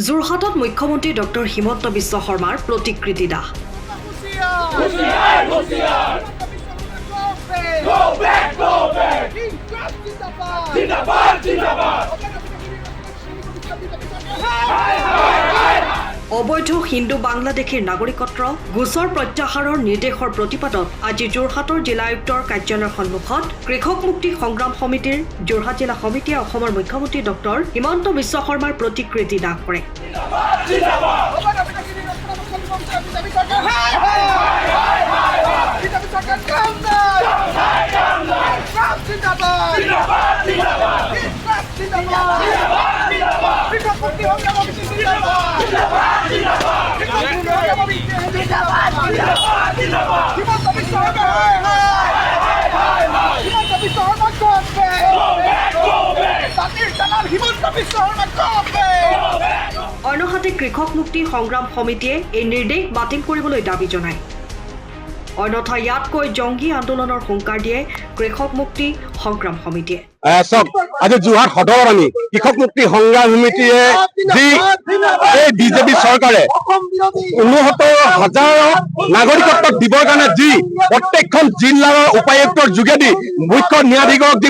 যোৰহাটত মুখ্যমন্ত্ৰী ডক্টৰ হিমন্ত বিশ্ব শৰ্মাৰ প্ৰতিকৃতি দাহ। অবৈধ হিন্দু বাংলাদেশীৰ নাগৰিকত্ব গোচৰ প্ৰত্যাহাৰৰ নিৰ্দেশৰ প্ৰতিপাদত আজি যোৰহাটৰ জিলা আয়ুক্তৰ কাৰ্যালয়ৰ সন্মুখত কৃষক মুক্তি সংগ্ৰাম সমিতিৰ যোৰহাট জিলা সমিতিয়ে অসমৰ মুখ্যমন্ত্ৰী ডক্টৰ হিমন্ত বিশ্ব শৰ্মাৰ প্ৰতিকৃতি দাহ কৰে। অন্যহাতে কৃষক মুক্তি সংগ্ৰাম সমিতিয়ে এই নিৰ্দেশ বাতিল কৰিবলৈ দাবী জনায়। অন্যথা ইয়াতকৈ জংগী আন্দোলনৰ হুংকাৰ দিয়ে কৃষক মুক্তি সংগ্ৰাম সমিতিয়ে। আজি যোৰহাট সদৰত আমি কৃষক মুক্তি সংগ্ৰাম সমিতিয়ে যি এই বিজেপি চৰকাৰে 69,000 নাগৰিকত্ব দিবৰ কাৰণে যি প্ৰত্যেকখন জিলাৰ উপায়ুক্তৰ যোগেদি মুখ্য ন্যায়াধীশক যি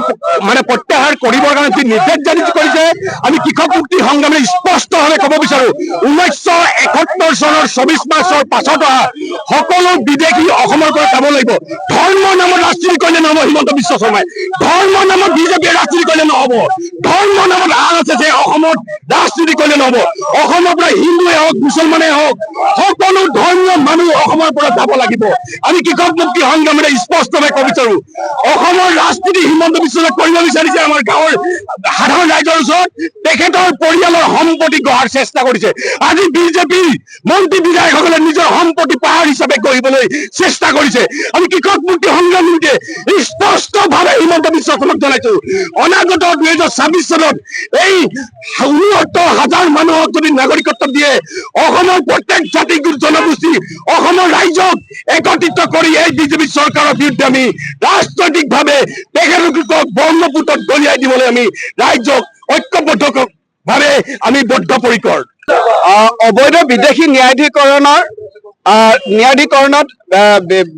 প্ৰত্যাহাৰ কৰিবৰ কাৰণে যি নিৰ্দেশ জাৰি কৰিছে, আমি কৃষক মুক্তি সংগ্ৰামে স্পষ্টভাৱে ক'ব বিচাৰো 1971 চনৰ 24 মাৰ্চৰ পাছত অহা সকলো বিদেশী অসমৰ পৰা যাব লাগিব। ধৰ্মৰ নামত ৰাজনীতি কৰিলে নহ'ব। হিমন্ত বিশ্ব শৰ্মাই ধৰ্মৰ নামত বিজেপিয়ে ৰাজনীতি কৰিলে নহ'ব। ধৰ্মৰ নামত RSS অসমত ৰাজনীতি কৰিলে নহ'ব। অসমৰ পৰা হিন্দুৱে হওক মুছলমানে হওক সকলো ধৰ্মীয় মানুহ অসমৰ পৰা যাব লাগিব। আমি কৃষক মুক্তি সংগ্ৰামেৰে স্পষ্টভাৱে ক'ব বিচাৰো অসমৰ ৰাজনীতি হিমন্ত বিশ্ব শৰ্মাই কৰিব বিচাৰিছে। আমাৰ গাঁৱৰ সাধাৰণ ৰাইজৰ ওচৰত তেখেতৰ পৰিয়ালৰ সম্পত্তি গঢ়াৰ চেষ্টা কৰিছে। আজি বিজেপি মন্ত্ৰী বিধায়কসকলে নিজৰ সম্পত্তি পাহাৰ হিচাপে কৰিবলৈ চেষ্টা কৰিছে। আমি কৃষক মুক্তি সংগ্ৰাম সমিতিয়ে স্পষ্টভাৱে হিমন্ত বিশ্ব শৰ্মাক জনাইছো অনাগত 2026 চনত এই 69,000 মানুহক যদি নাগৰিকত্ব দিয়ে অসমৰ প্ৰত্যেক জাতি জনগোষ্ঠী অসমৰ ৰাইজক একত্ৰিত কৰি এই বিজেপি চৰকাৰৰ বিৰুদ্ধে আমি ৰাজনৈতিকভাৱে তেখেতলোকক ব্ৰহ্মপুত্ৰত দলিয়াই দিবলৈ আমি ৰাইজক ঐক্যবদ্ধভাৱে আমি বদ্ধপৰিকৰ। অবৈধ বিদেশী ন্যায়াধীকৰণত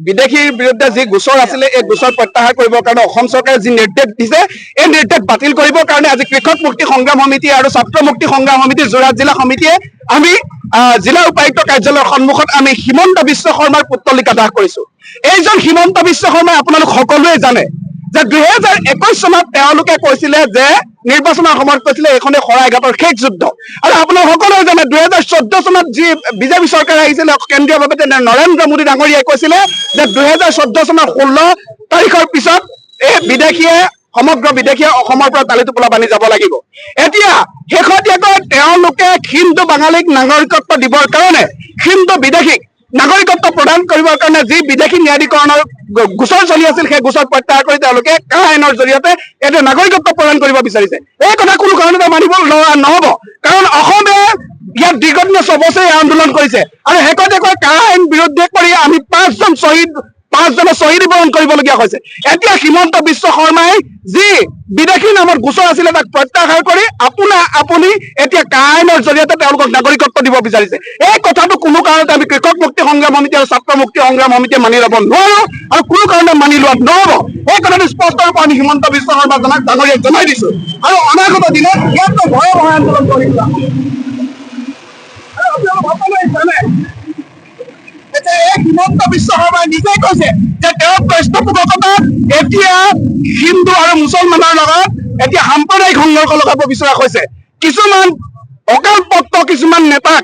বিদেশীৰ বিৰুদ্ধে যি গোচৰ আছিলে এই গোচৰ প্ৰত্যাহাৰ কৰিবৰ কাৰণে অসম চৰকাৰে যি নিৰ্দেশ দিছে এই নিৰ্দেশ বাতিল কৰিবৰ কাৰণে আজি কৃষক মুক্তি সংগ্ৰাম সমিতি আৰু ছাত্ৰ মুক্তি সংগ্ৰাম সমিতি যোৰহাট জিলা সমিতিয়ে আমি জিলা উপায়ুক্ত কাৰ্যালয়ৰ সন্মুখত আমি হিমন্ত বিশ্ব শৰ্মাৰ পুতলিকা দাহ কৰিছো। এইজন হিমন্ত বিশ্ব শৰ্মাই আপোনালোক সকলোৱে জানে যে 2021 চনত তেওঁলোকে কৈছিলে যে নিৰ্বাচনৰ সময়ত কৈছিলে এইখনে শৰাইঘাটৰ শেষ যুদ্ধ। আৰু আপোনালোক সকলোৱে জানে 2014 চনত যি বিজেপি চৰকাৰ আহিছিলে কেন্দ্ৰীয়ভাৱে নৰেন্দ্ৰ মোদী ডাঙৰীয়াই কৈছিলে যে 2014 চনৰ 16 তাৰিখৰ পিছত এই বিদেশীয়ে সমগ্ৰ বিদেশীয়ে অসমৰ পৰা তালি টোপোলা বান্ধি যাব লাগিব। এতিয়া শেহতীয়াকৈ তেওঁলোকে হিন্দু বাঙালীক নাগৰিকত্ব দিবৰ কাৰণে হিন্দু বিদেশীক নাগৰিকত্ব প্ৰদান কৰিবৰ কাৰণে যি বিদেশী ন্যায়াধীকৰণৰ গোচৰ চলি আছিল সেই গোচৰ প্ৰত্যাহাৰ কৰি তেওঁলোকে কা আইনৰ জৰিয়তে এতিয়া নাগৰিকত্ব প্ৰদান কৰিব বিচাৰিছে। এই কথা কোনো কাৰণতে মানিব নহ'ব, কাৰণ অসমে ইয়াত দীৰ্ঘদিনীয়া 6 বছৰ আন্দোলন কৰিছে আৰু শেহতীয়াকৈ কা আইন বিৰুদ্ধে কৰি আমি 5জনৰ শ্বহীদ বৰণ কৰিবলগীয়া হৈছে। এতিয়া হিমন্ত বিশ্ব শৰ্মাই যি বিদেশী নামত গোচৰ আছিলে তাক প্ৰত্যাহাৰ কৰি আপুনি এতিয়া কা আইনৰ জৰিয়তে তেওঁলোকক নাগৰিকত্ব দিব বিচাৰিছে। এই কথাটো কোনো কাৰণতে আমি কৃষক মুক্তি সংগ্ৰাম সমিতি আৰু ছাত্ৰ মুক্তি সংগ্ৰাম সমিতিয়ে মানি ল'ব নোৱাৰো আৰু কোনো কাৰণে মানি লোৱা নহ'ব। এই কথাটো স্পষ্টৰূপে আমি হিমন্ত বিশ্ব শৰ্মা ডাঙৰীয়াক জনাই দিছো আৰু অনাগত দিনত ইয়াতকৈ ভয়াৱহ আন্দোলন কৰিম। আৰু আপোনালোক সকলোৱে জানে হিমন্ত বিশ্ব শৰ্মাই নিজে কৈছে যে তেওঁৰ পৃষ্ঠপোষকতাত এতিয়া হিন্দু আৰু মুছলমানৰ লগত এতিয়া সাম্প্ৰদায়িক সংঘৰ্ষ লগাব বিচৰা হৈছে। কিছুমান অকালপক্ষ কিছুমান নেতাক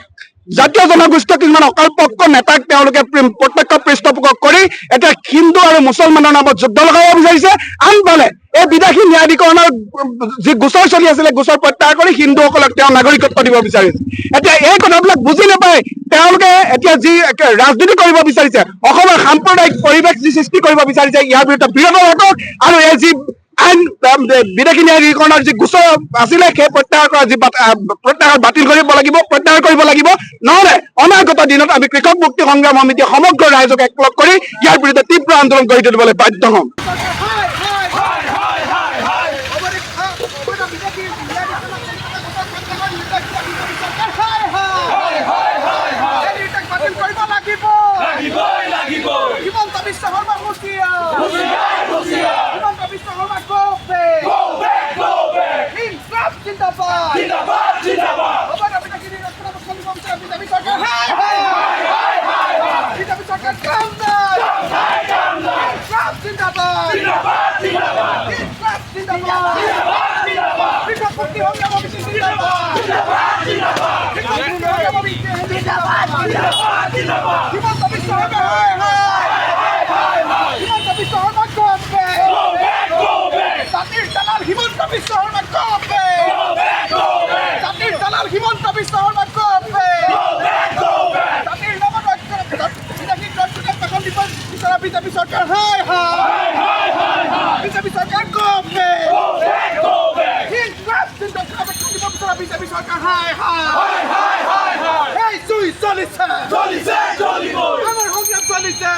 জাতীয় জনগোষ্ঠীয় কিছুমান অকালপক্ষ নেতাক তেওঁলোকে প্ৰত্যক্ষ পৃষ্ঠপোষক কৰি এতিয়া হিন্দু আৰু মুছলমানৰ নামত যুদ্ধ লগাব বিচাৰিছে। আনফালে এই বিদেশী ন্যায়াধীকৰণৰ যি গোচৰ চলি আছিলে গোচৰ প্ৰত্যাহাৰ কৰি হিন্দুসকলক তেওঁ নাগৰিকত্ব দিব বিচাৰিছে। এতিয়া এই কথাবিলাক বুজি নাপায় তেওঁলোকে এতিয়া যি ৰাজনীতি কৰিব বিচাৰিছে অসমৰ সাম্প্ৰদায়িক পৰিৱেশ যি সৃষ্টি কৰিব বিচাৰিছে ইয়াৰ বিৰুদ্ধে বিৰত হওক আৰু এই যি আইন বিদেশী ন্যায়াধীকৰণৰ যি গোচৰ আছিলে সেই প্ৰত্যাহাৰ বাতিল কৰিব লাগিব, প্ৰত্যাহাৰ কৰিব লাগিব। নহ'লে অনাগত দিনত আমি কৃষক মুক্তি সংগ্ৰাম সমিতিয়ে সমগ্ৰ ৰাইজক একলগ কৰি ইয়াৰ বিৰুদ্ধে তীব্ৰ আন্দোলন গঢ়ি তুলিবলৈ বাধ্য হ'ম। Hi! Soccer, hi, hi. BJP Soccer, go back. He's trapped in the cover. BJP Soccer, hi, hi. Hey, Sui, Solitaire. আমার সংগ্রাম চলিছে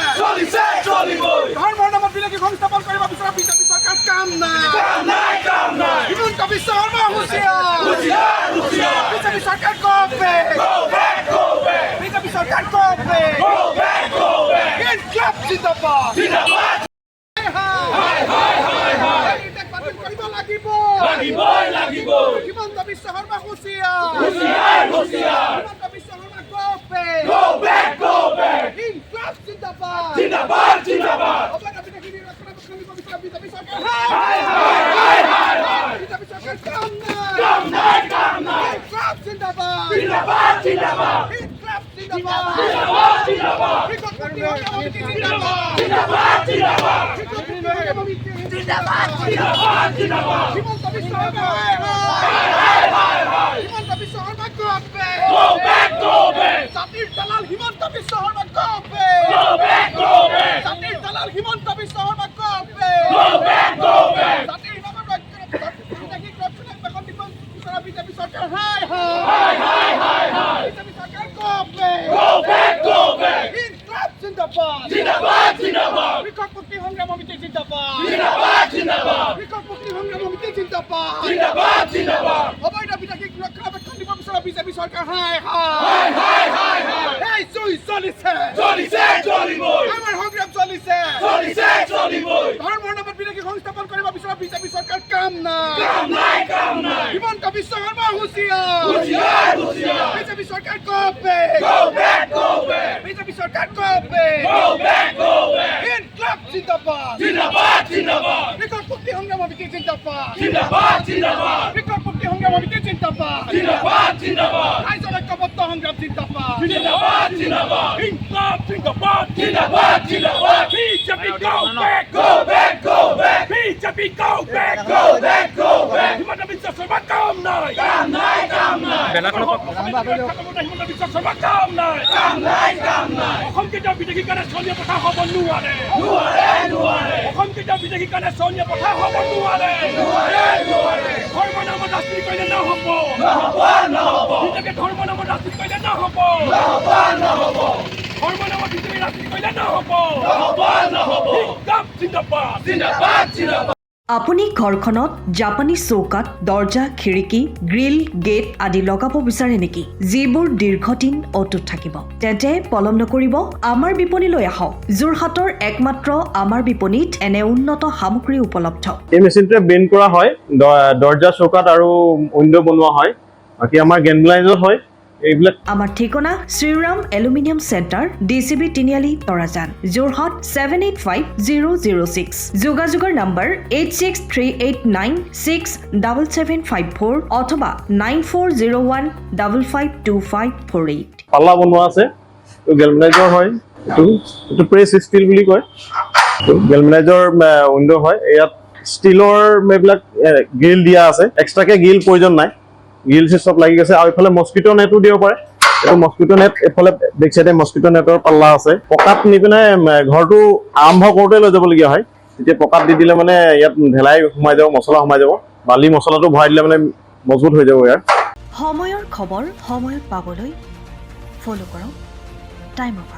ধৰ্মৰ নামত বিলেকি সংস্থাপন কৰিব বিচৰা বিজেপি চৰকাৰ কাম নাই হিমন্ত বিশ্ব শৰ্মা হুঁচিয়াৰ বিজেপি চৰকাৰ কবে বিজেপি চৰকাৰ কবে ইনকলাব জিন্দাবাদ কৰিব লাগিব হিমন্ত বিশ্ব শৰ্মা হুঁচিয়াৰ হিমন্ত বিশ্ব শৰ্মা কবে ইনকলাব জিন্দাবাদ অবৈধ বিদেশী নিৰক্ষণাবেক্ষণ দিব বিচৰা বিজেপি চৰকাৰ বিজেপি চৰকাৰ কাম নাই ইনকলাব জিন্দাবাদ ইনকলাব জিন্দাবাদ কৃষক মুক্তি সমিতি জিন্দাবাদ হিমন্ত বিশ্ব শৰ্মা হিমন্ত বিশ্ব শৰ্মা কবে জাতিৰ দালাল হিমন্ত বিশ্ব শৰ্মা কবে জাতিৰ দালাল হিমন্ত বিশ্ব শৰ্মা কবে জাতিৰ নামত বিদেশী ৰক্ষণাবেক্ষণ দিব বিচৰা বিজেপি চৰকাৰ বিজেপি চৰকাৰ কবে ইনকলাব জিন্দাবাদ কৃষক মুক্তি সংগ্ৰাম সমিতি জিন্দাবাদ কৃষক মুক্তি সংগ্ৰাম সমিতি জিন্দাবাদ অবৈধ বিদেশী ৰক্ষণাবেক্ষণ দিব বিচৰা বিজেপি চৰকাৰ এই চলিছে আমাৰ সংগ্ৰাম চলিছে ধৰ্মৰ নামত বিদেশী সংস্থাপন কৰিব বিচৰা বিজেপি চৰকাৰ কাম নাই হিমন্ত বিশ্ব শৰ্মা হুঁচিয়াৰ বিজেপি চৰকাৰ কবে বিজেপি চৰকাৰ কবে ইনকলাব জিন্দাবাদ কৃষক মুক্তি সংগ্ৰাম সমিতি জিন্দাবাদ কৃষক মুক্তি সংগ্ৰাম সমিতি জিন্দাবাদ ৰাইজৰ ঐক্যবদ্ধ সংগ্ৰাম জিন্দাবাদ ইনকলাব জিন্দাবাদ BJP go back BJP go back Himanta Biswa Sarma কাম নাই হিমন্ত বিশ্ব শৰ্মা কাম নাই অসম কেতিয়াও বিদেশী কাৰণে চনীয়া পথা হ'ব নোৱাৰে অসম কেতিয়াও বিদেশী কাৰণে চনীয়া পথা হ'ব নোৱাৰে ধৰ্ম নামত ৰাজনীতি কৰিলে নহ'ব বিজেপি ধৰ্ম নামত ৰাজনীতি কৰিলে নহ'ব ধৰ্ম নামত বিজেপি ৰাজনীতি কৰিলে নহ'ব জিন্দাবাদ আপুনি ঘৰখনত জাপানী চৌকাত দৰ্জা খিৰিকী গ্ৰিল গেট আদি লগাব বিচাৰে নেকি যিবোৰ দীৰ্ঘদিন অটুট থাকিব তেন্তে পলম নকৰিব আমাৰ বিপণীলৈ আহক যোৰহাটৰ একমাত্ৰ আমাৰ বিপণীত এনে উন্নত সামগ্ৰী উপলব্ধ এই মেচিনটোৱে বেণ্ড কৰা হয় দৰ্জা চৌকাত আৰু উইণ্ডো বনোৱা হয় বাকি আমাৰ গেনব্লাইজৰ হয় এইবিলাক আমাৰ ঠিকনা শ্ৰীৰাম এলুমিনিয়াম চেণ্টাৰ ডিচিবি তিনিআলি তৰাজান যোৰহাট 785006 যোগাযোগৰ নম্বৰ 8638967754 অথবা 9401552548 পাল্লা বনোৱা আছে তো গেলভেনাইজৰ হয় এইটো প্ৰেছ ষ্টীল বুলি কয় তো গেলভেনাইজৰ উইণ্ডো হয় ইয়াত ষ্টীলৰ এইবিলাক গ্ৰিল দিয়া আছে এক্সট্ৰাকে গ্ৰিল প্ৰয়োজন নাই গ্ৰিল সব লাগি গৈছে আৰু ইফালে মস্কিটো নেটো দিব পাৰে এইটো মস্কিটো নেট এফালে বেক সাইডে মস্কিটো নেটৰ পাল্লা আছে পকাত নি পিনে ঘৰটো আৰম্ভ কৰোঁতে লৈ যাবলগীয়া হয় তেতিয়া পকাত দি দিলে মানে ইয়াত ঢেলাই সোমাই যাব মছলা সোমাই যাব বালি মছলাটো ভৰাই দিলে মানে মজবুত হৈ যাব ইয়াৰ সময়ৰ খবৰ সময়ত পাবলৈ ফলো কৰক টাইম অফ